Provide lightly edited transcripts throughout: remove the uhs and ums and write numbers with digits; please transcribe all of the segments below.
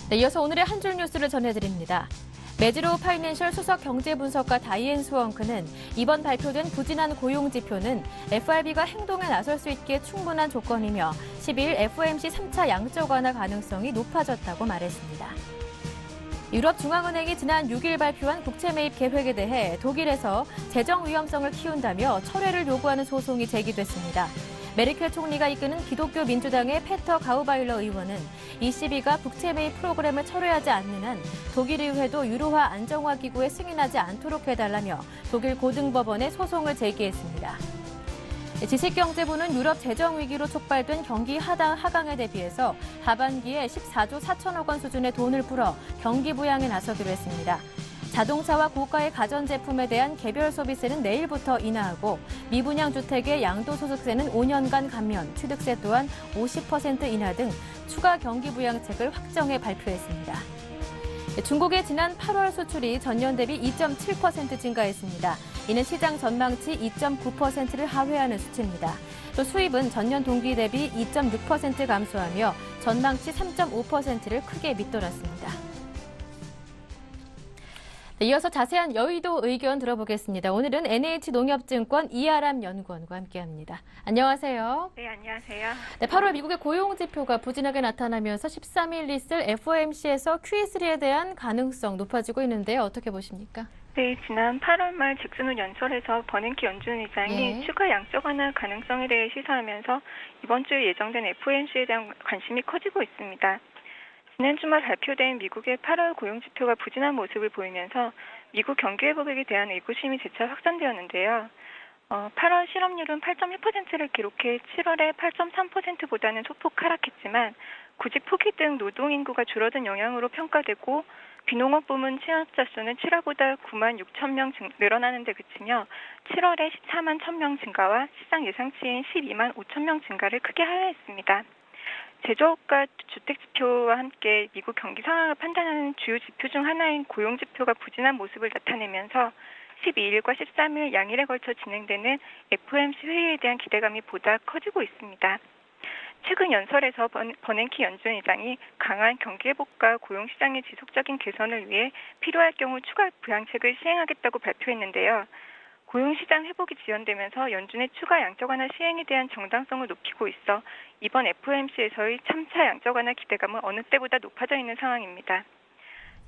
네, 이어서 오늘의 한 줄 뉴스를 전해드립니다. 매지로 파이낸셜 수석 경제분석가 다이앤 스워크는 이번 발표된 부진한 고용지표는 FRB가 행동에 나설 수 있기에 충분한 조건이며 12일 FOMC 3차 양적 완화 가능성이 높아졌다고 말했습니다. 유럽중앙은행이 지난 6일 발표한 국채 매입 계획에 대해 독일에서 재정 위험성을 키운다며 철회를 요구하는 소송이 제기됐습니다. 메르켈 총리가 이끄는 기독교 민주당의 페터 가우바일러 의원은 ECB가 국채 매입 프로그램을 철회하지 않는 한 독일 의회도 유로화 안정화 기구에 승인하지 않도록 해달라며 독일 고등법원에 소송을 제기했습니다. 지식경제부는 유럽 재정 위기로 촉발된 경기 하강에 대비해서 하반기에 14조 4천억 원 수준의 돈을 풀어 경기 부양에 나서기로 했습니다. 자동차와 고가의 가전제품에 대한 개별 소비세는 내일부터 인하하고 미분양 주택의 양도소득세는 5년간 감면, 취득세 또한 50% 인하 등 추가 경기 부양책을 확정해 발표했습니다. 중국의 지난 8월 수출이 전년 대비 2.7% 증가했습니다. 이는 시장 전망치 2.9%를 하회하는 수치입니다. 또 수입은 전년 동기 대비 2.6% 감소하며 전망치 3.5%를 크게 밑돌았습니다. 네, 이어서 자세한 여의도 의견 들어보겠습니다. 오늘은 NH농협증권 이아람 연구원과 함께합니다. 안녕하세요. 네, 안녕하세요. 네, 8월 미국의 고용지표가 부진하게 나타나면서 13일 있을 FOMC에서 QE3에 대한 가능성 높아지고 있는데요. 어떻게 보십니까? 네, 지난 8월 말 잭슨 후 연설에서 버냉키 연준 의장이 추가 양적 완화 가능성에 대해 시사하면서 이번 주에 예정된 FOMC에 대한 관심이 커지고 있습니다. 지난 주말 발표된 미국의 8월 고용지표가 부진한 모습을 보이면서 미국 경기 회복에 대한 의구심이 재차 확산되었는데요. 8월 실업률은 8.1%를 기록해 7월에 8.3%보다는 소폭 하락했지만 구직 포기 등 노동인구가 줄어든 영향으로 평가되고 비농업 부문 취업자 수는 7월보다 9만 6천 명 늘어나는 데 그치며 7월에 14만 1천 명 증가와 시장 예상치인 12만 5천 명 증가를 크게 하회했습니다. 제조업과 주택지표와 함께 미국 경기 상황을 판단하는 주요 지표 중 하나인 고용지표가 부진한 모습을 나타내면서 12일과 13일 양일에 걸쳐 진행되는 FOMC 회의에 대한 기대감이 보다 커지고 있습니다. 최근 연설에서 버냉키 연준 의장이 강한 경기 회복과 고용시장의 지속적인 개선을 위해 필요할 경우 추가 부양책을 시행하겠다고 발표했는데요. 고용시장 회복이 지연되면서 연준의 추가 양적 완화 시행에 대한 정당성을 높이고 있어 이번 FOMC에서의 3차 양적 완화 기대감은 어느 때보다 높아져 있는 상황입니다.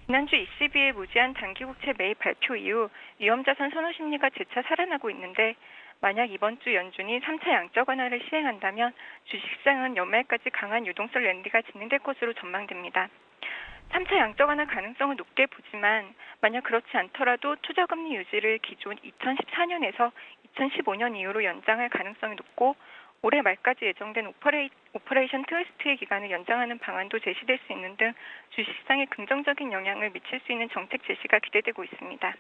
지난주 ECB의 무제한 단기국채 매입 발표 이후 위험자산 선호 심리가 재차 살아나고 있는데 만약 이번 주 연준이 3차 양적 완화를 시행한다면 주식시장은 연말까지 강한 유동성 랠리가 진행될 것으로 전망됩니다. 3차 양적 완화 가능성을 높게 보지만 만약 그렇지 않더라도 투자금리 유지를 기존 2014년에서 2015년 이후로 연장할 가능성이 높고 올해 말까지 예정된 오퍼레이션 트위스트의 기간을 연장하는 방안도 제시될 수 있는 등 주식시장에 긍정적인 영향을 미칠 수 있는 정책 제시가 기대되고 있습니다.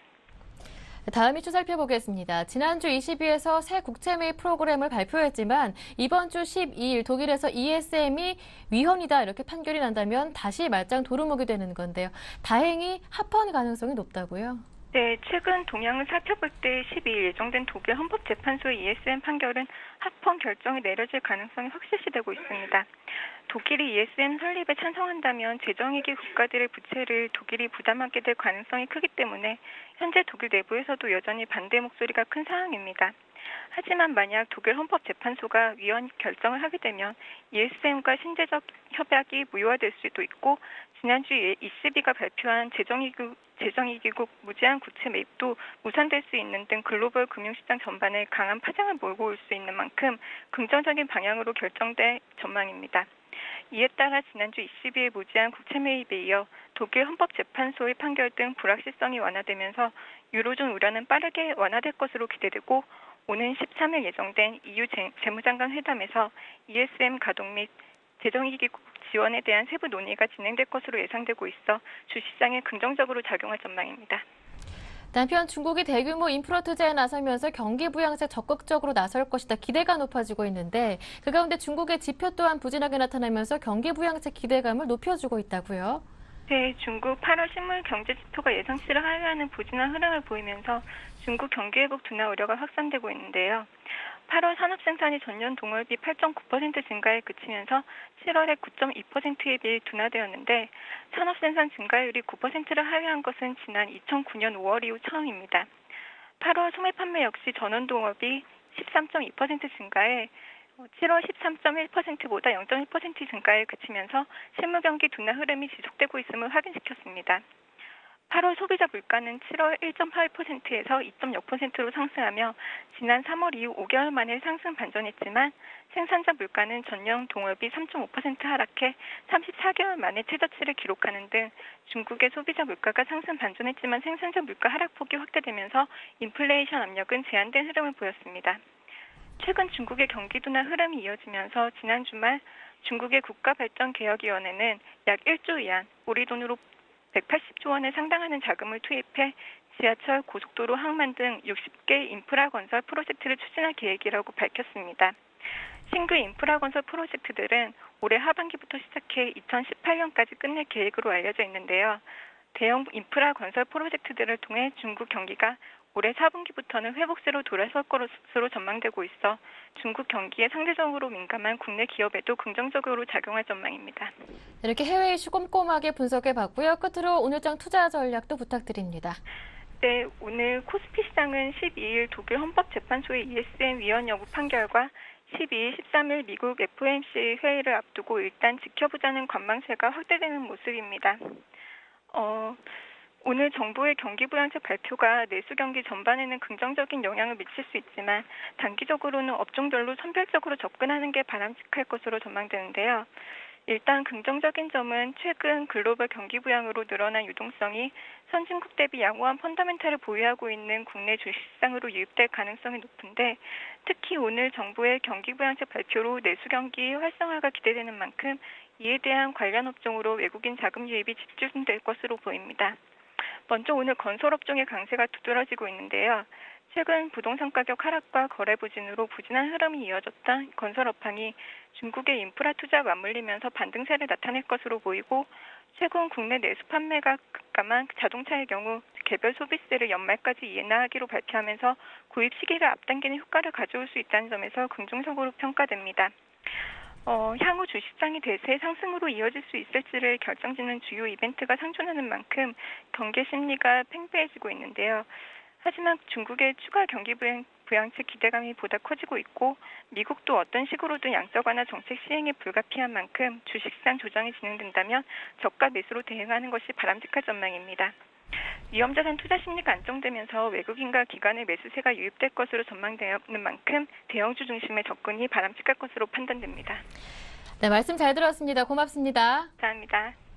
다음 이슈 살펴보겠습니다. 지난주 22에서 새 국채 매입 프로그램을 발표했지만 이번 주 12일 독일에서 ESM이 위헌이다 이렇게 판결이 난다면 다시 말짱 도루묵이 되는 건데요. 다행히 합헌 가능성이 높다고요? 네, 최근 동향을 살펴볼 때 12일 예정된 독일 헌법재판소의 ESM 판결은 합헌 결정이 내려질 가능성이 확실시되고 있습니다. 독일이 ESM 설립에 찬성한다면 재정위기 국가들의 부채를 독일이 부담하게 될 가능성이 크기 때문에 현재 독일 내부에서도 여전히 반대 목소리가 큰 상황입니다. 하지만 만약 독일 헌법재판소가 위헌 결정을 하게 되면 ESM과 신재적 협약이 무효화될 수도 있고 지난주 ECB가 발표한 재정위기국 무제한 국채 매입도 무산될 수 있는 등 글로벌 금융시장 전반에 강한 파장을 몰고 올 수 있는 만큼 긍정적인 방향으로 결정될 전망입니다. 이에 따라 지난주 ECB의 무제한 국채 매입에 이어 독일 헌법재판소의 판결 등 불확실성이 완화되면서 유로존 우려는 빠르게 완화될 것으로 기대되고 오는 13일 예정된 EU 재무장관 회담에서 ESM 가동 및 재정위기국 지원에 대한 세부 논의가 진행될 것으로 예상되고 있어 주시장에 긍정적으로 작용할 전망입니다. 한편 중국이 대규모 인프라 투자에 나서면서 경기 부양책 적극적으로 나설 것이다 기대가 높아지고 있는데 그 가운데 중국의 지표 또한 부진하게 나타나면서 경기 부양책 기대감을 높여주고 있다고요? 네, 중국 8월 실물 경제 지표가 예상치를 하회하는 부진한 흐름을 보이면서 중국 경기 회복 둔화 우려가 확산되고 있는데요. 8월 산업 생산이 전년 동월비 8.9% 증가에 그치면서 7월에 9.2%에 비해 둔화되었는데 산업 생산 증가율이 9%를 하회한 것은 지난 2009년 5월 이후 처음입니다. 8월 소매 판매 역시 전년 동월비 13.2% 증가에 7월 13.1%보다 0.1% 증가에 그치면서 실무 경기 둔화 흐름이 지속되고 있음을 확인시켰습니다. 8월 소비자 물가는 7월 1.8%에서 2.6%로 상승하며 지난 3월 이후 5개월 만에 상승 반전했지만 생산자 물가는 전년 동월비 3.5% 하락해 34개월 만에 최저치를 기록하는 등 중국의 소비자 물가가 상승 반전했지만 생산자 물가 하락폭이 확대되면서 인플레이션 압력은 제한된 흐름을 보였습니다. 최근 중국의 경기 둔화 흐름이 이어지면서 지난 주말 중국의 국가발전개혁위원회는 약 1조 위안, 우리 돈으로 180조 원에 상당하는 자금을 투입해 지하철, 고속도로, 항만 등 60개 인프라 건설 프로젝트를 추진할 계획이라고 밝혔습니다. 신규 인프라 건설 프로젝트들은 올해 하반기부터 시작해 2018년까지 끝낼 계획으로 알려져 있는데요. 대형 인프라 건설 프로젝트들을 통해 중국 경기가 올해 4분기부터는 회복세로 돌아설 것으로 전망되고 있어 중국 경기에 상대적으로 민감한 국내 기업에도 긍정적으로 작용할 전망입니다. 이렇게 해외 이슈 꼼꼼하게 분석해봤고요. 끝으로 오늘장 투자 전략도 부탁드립니다. 네, 오늘 코스피 시장은 12일 독일 헌법재판소의 ESM 위헌 여부 판결과 12일, 13일 미국 FOMC 회의를 앞두고 일단 지켜보자는 관망세가 확대되는 모습입니다. 오늘 정부의 경기부양책 발표가 내수 경기 전반에는 긍정적인 영향을 미칠 수 있지만 단기적으로는 업종별로 선별적으로 접근하는 게 바람직할 것으로 전망되는데요. 일단 긍정적인 점은 최근 글로벌 경기 부양으로 늘어난 유동성이 선진국 대비 양호한 펀더멘탈을 보유하고 있는 국내 주식시장으로 유입될 가능성이 높은데 특히 오늘 정부의 경기 부양책 발표로 내수 경기 활성화가 기대되는 만큼 이에 대한 관련 업종으로 외국인 자금 유입이 집중될 것으로 보입니다. 먼저 오늘 건설업종의 강세가 두드러지고 있는데요. 최근 부동산 가격 하락과 거래 부진으로 부진한 흐름이 이어졌던 건설업황이 중국의 인프라 투자와 맞물리면서 반등세를 나타낼 것으로 보이고 최근 국내 내수 판매가 급감한 자동차의 경우 개별 소비세를 연말까지 인하하기로 발표하면서 구입 시기를 앞당기는 효과를 가져올 수 있다는 점에서 긍정적으로 평가됩니다. 향후 주식시장이 대세 상승으로 이어질 수 있을지를 결정짓는 주요 이벤트가 상존하는 만큼 경계 심리가 팽배해지고 있는데요. 하지만 중국의 추가 경기 부양책 기대감이 보다 커지고 있고 미국도 어떤 식으로든 양적 완화 정책 시행이 불가피한 만큼 주식시장 조정이 진행된다면 저가 매수로 대응하는 것이 바람직할 전망입니다. 위험자산 투자 심리가 안정되면서 외국인과 기관의 매수세가 유입될 것으로 전망되는 만큼 대형주 중심의 접근이 바람직할 것으로 판단됩니다. 네, 말씀 잘 들었습니다. 고맙습니다. 감사합니다.